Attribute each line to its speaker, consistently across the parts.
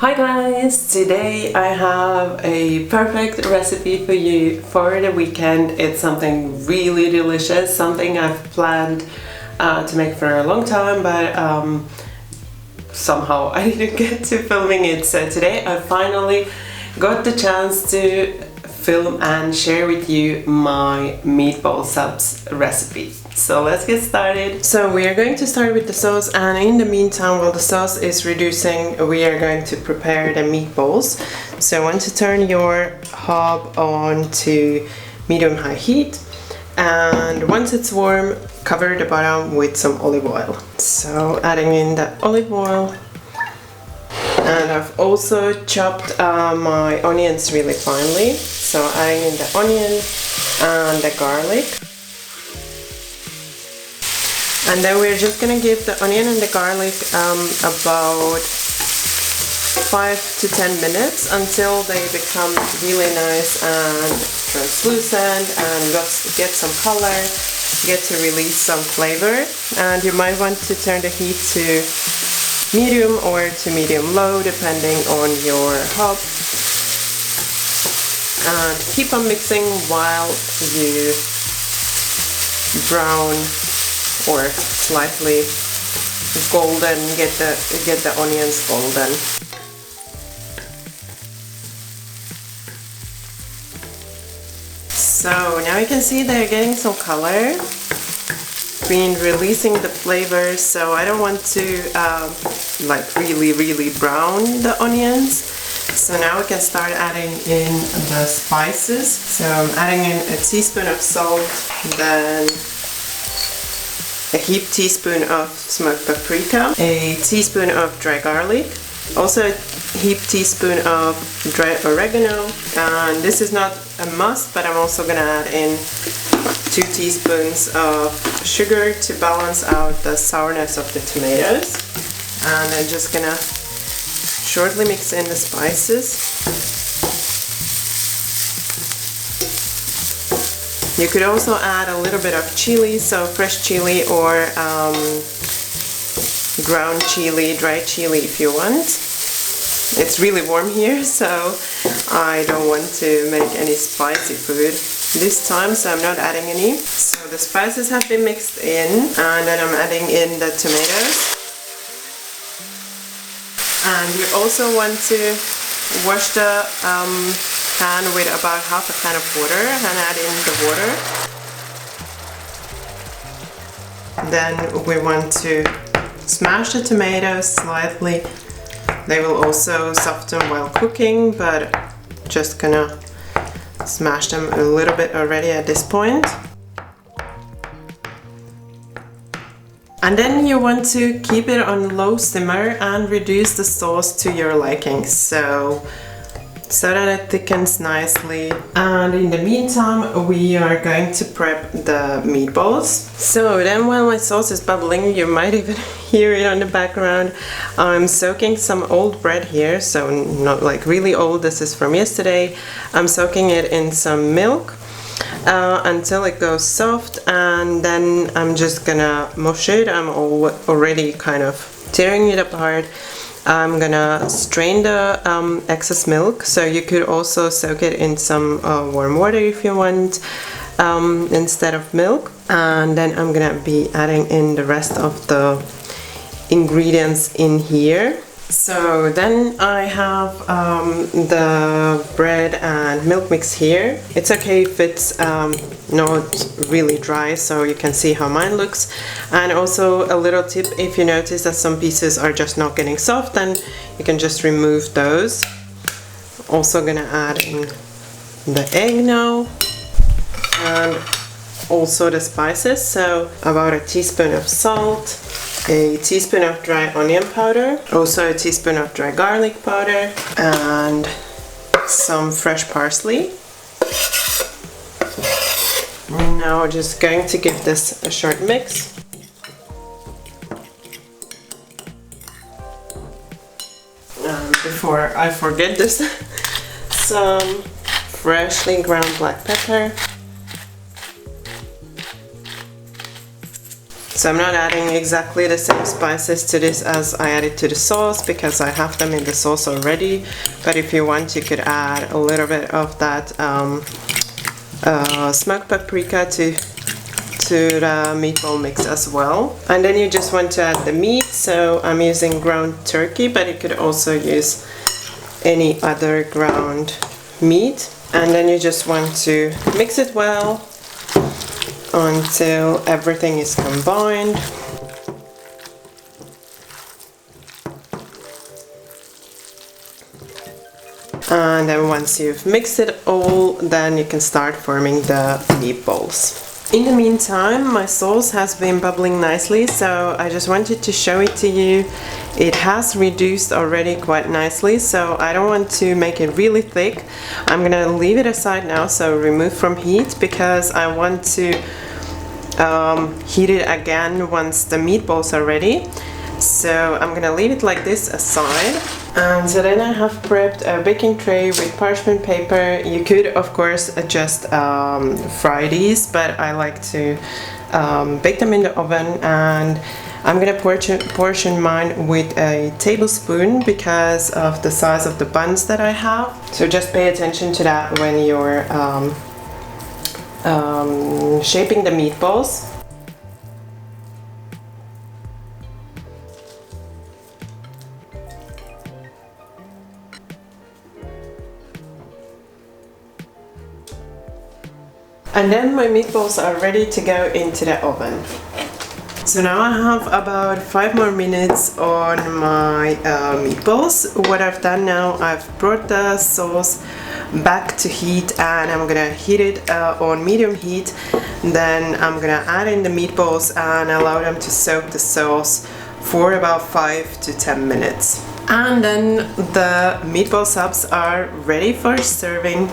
Speaker 1: Hi guys! Today I have a perfect recipe for you for the weekend. It's something really delicious, something I've planned to make for a long time, but somehow I didn't get to filming it. So today I finally got the chance to film and share with you my meatball subs recipe. So let's get started. So we are going to start with the sauce, and in the meantime, while the sauce is reducing, we are going to prepare the meatballs. So I want to turn your hob on to medium-high heat, and once it's warm, cover the bottom with some olive oil. So adding in the olive oil, and I've also chopped my onions really finely. So adding in the onion and the garlic. And then we're just gonna give the onion and the garlic about 5 to 10 minutes until they become really nice and translucent and get some color, get to release some flavor. And you might want to turn the heat to medium or to medium-low depending on your hob. And keep on mixing while you brown or slightly golden, get the onions golden. So now you can see they're getting some color, been releasing the flavors. So I don't want to like really brown the onions. So now we can start adding in the spices. So I'm adding in a teaspoon of salt, then a heaped teaspoon of smoked paprika, a teaspoon of dry garlic, also a heaped teaspoon of dry oregano, and this is not a must, but I'm also gonna add in 2 teaspoons of sugar to balance out the sourness of the tomatoes. And I'm just gonna shortly mix in the spices. You could also add a little bit of chili, so fresh chili or ground chili, dry chili if you want. It's really warm here, so I don't want to make any spicy food this time, so I'm not adding any. So the spices have been mixed in, and then I'm adding in the tomatoes. And you also want to wash the pan with about half a can of water and add in the water. Then we want to smash the tomatoes slightly. They will also soften while cooking, but just gonna smash them a little bit already at this point. And then you want to keep it on low simmer and reduce the sauce to your liking, so that it thickens nicely. And in the meantime, we are going to prep the meatballs. So then while my sauce is bubbling, you might even hear it on the background, I'm soaking some old bread here, so not like really old, this is from yesterday. I'm soaking it in some milk until it goes soft, and then I'm just gonna mush it. I'm already kind of tearing it apart. I'm gonna strain the excess milk, so you could also soak it in some warm water if you want instead of milk. And then I'm gonna be adding in the rest of the ingredients in here. So then I have the bread and milk mix here. It's okay if it's not really dry, so you can see how mine looks. And also a little tip, if you notice that some pieces are just not getting soft, then you can just remove those. Also gonna add in the egg now, and also the spices. So about a teaspoon of salt, a teaspoon of dry onion powder, also a teaspoon of dry garlic powder, and some fresh parsley. Now just going to give this a short mix. Before I forget this, some freshly ground black pepper, So I'm not adding exactly the same spices to this as I added to the sauce because I have them in the sauce already. But if you want, you could add a little bit of that smoked paprika to the meatball mix as well. And then you just want to add the meat. So I'm using ground turkey, but you could also use any other ground meat. And then you just want to mix it well until everything is combined. And then once you've mixed it all, then you can start forming the meatballs. In the meantime, my sauce has been bubbling nicely, so I just wanted to show it to you. It has reduced already quite nicely, so I don't want to make it really thick. I'm gonna leave it aside now, so remove from heat, because I want to heat it again once the meatballs are ready. So I'm gonna leave it like this aside. And so then I have prepped a baking tray with parchment paper. You could of course just fry these, but I like to bake them in the oven, and I'm gonna portion mine with a tablespoon because of the size of the buns that I have. So just pay attention to that when you're shaping the meatballs. And then my meatballs are ready to go into the oven. So now I have about 5 more minutes on my meatballs. What I've done now, I've brought the sauce back to heat, and I'm gonna heat it on medium heat. Then I'm gonna add in the meatballs and allow them to soak the sauce for about 5 to 10 minutes. And then the meatball subs are ready for serving.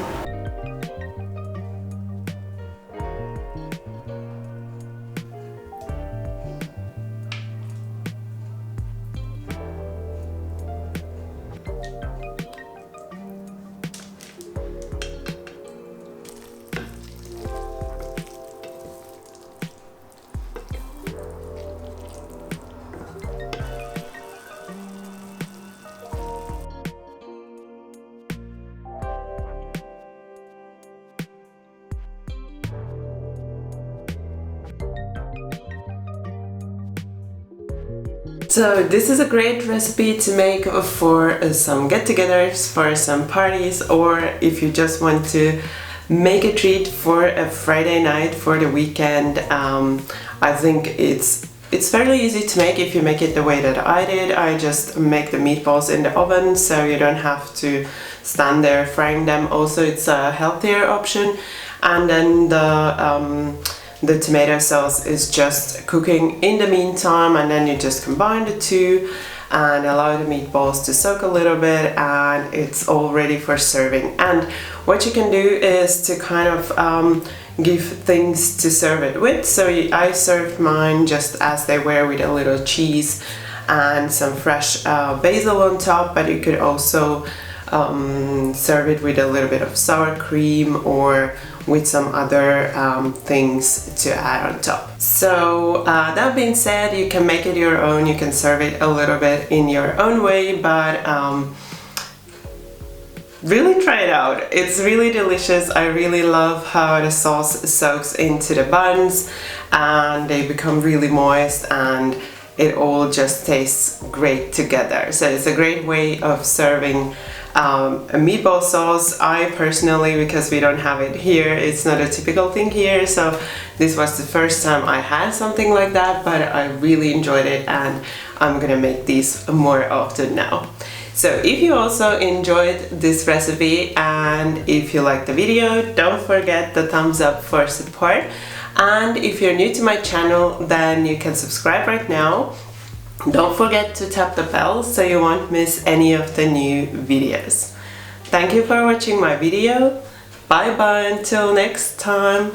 Speaker 1: So this is a great recipe to make for some get-togethers, for some parties, or if you just want to make a treat for a Friday night, for the weekend. I think it's fairly easy to make if you make it the way that I did. I just make the meatballs in the oven, so you don't have to stand there frying them. Also, it's a healthier option. And then the tomato sauce is just cooking in the meantime, and then you just combine the two and allow the meatballs to soak a little bit, and it's all ready for serving. And what you can do is to kind of give things to serve it with. So I served mine just as they were, with a little cheese and some fresh basil on top, but you could also serve it with a little bit of sour cream or with some other things to add on top. So that being said, you can make it your own, you can serve it a little bit in your own way, but really try it out. It's really delicious. I really love how the sauce soaks into the buns and they become really moist, and it all just tastes great together. So it's a great way of serving a meatball sauce. I personally, because we don't have it here, it's not a typical thing here, so this was the first time I had something like that, but I really enjoyed it, and I'm gonna make these more often now. So if you also enjoyed this recipe and if you liked the video, don't forget the thumbs up for support. And if you're new to my channel, then you can subscribe right now. Don't forget to tap the bell so you won't miss any of the new videos. Thank you for watching my video. Bye bye until next time.